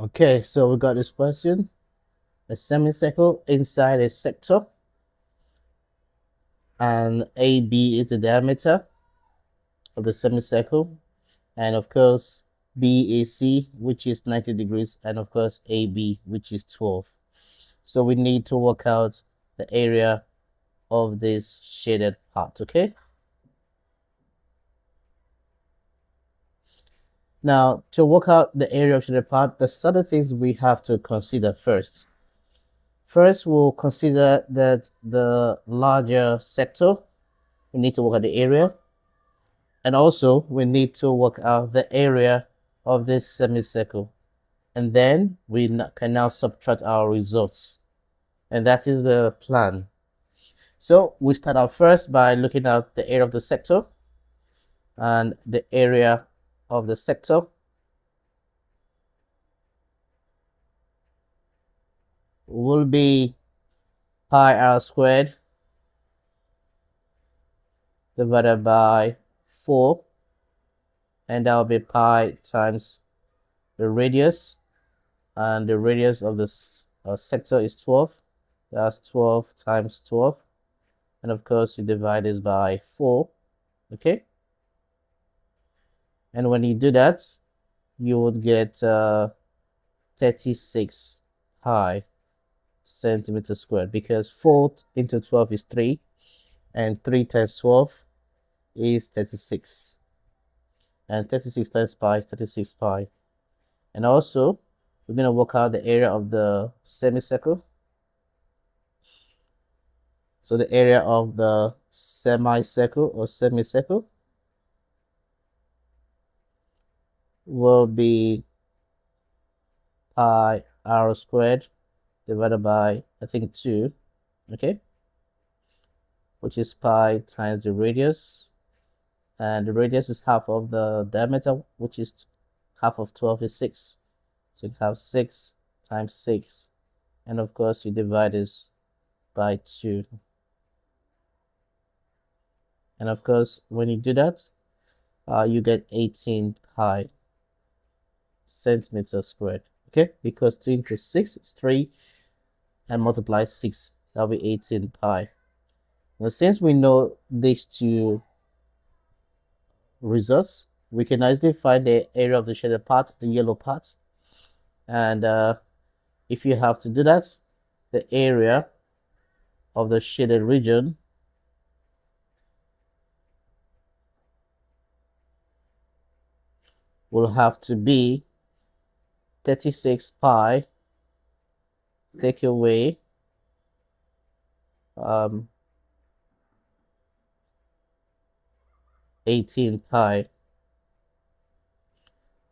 Okay, so we got this question. A semicircle inside a sector, and AB is the diameter of the semicircle, and of course BAC, which is 90 degrees, and of course AB, which is 12. So we need to work out the area of this shaded part. Okay, now to work out the area of shaded part, there's certain things we have to consider first. First, we'll consider that the larger sector, we need to work out the area, and also we need to work out the area of this semicircle, and then we can now subtract our results, and that is the plan. So we start out first by looking at the area of the sector, and the area of the sector will be pi r squared divided by 4, and that will be pi times the radius, and the radius of this sector is 12. That's 12 times 12, and of course you divide this by 4. Okay, and when you do that, you would get 36 pi centimeters squared, because 4 into 12 is 3, and 3 times 12 is 36, and 36 times pi is 36 pi. And also we're going to work out the area of the semicircle. So the area of the semicircle or semicircle will be pi r squared divided by, I think, 2, okay, which is pi times the radius, and the radius is half of the diameter, which is half of 12 is 6. So you have 6 times 6, and of course you divide this by 2. And of course when you do that, you get 18 pi centimeters squared. Okay, because 2 into 6 is 3, and multiply 6, that'll be 18 pi. Now since we know these two results, we can easily find the area of the shaded part, the yellow part. And if you have to do that, the area of the shaded region will have to be 36 pi take away 18 pi,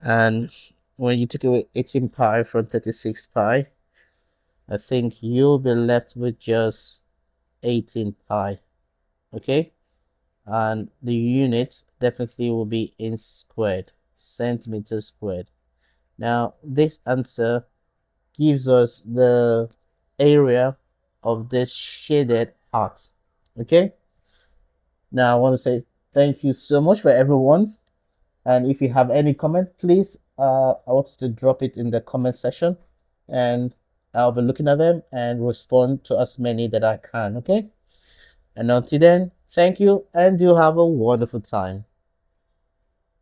and when you take away 18 pi from 36 pi, I think you'll be left with just 18 pi. Okay, and the unit definitely will be in squared, centimeters squared. Now this answer gives us the area of this shaded part. Okay, now I want to say thank you so much for everyone, and if you have any comment, please I want you to drop it in the comment section, and I'll be looking at them and respond to as many that I can. Okay, and until then, thank you, and you have a wonderful time.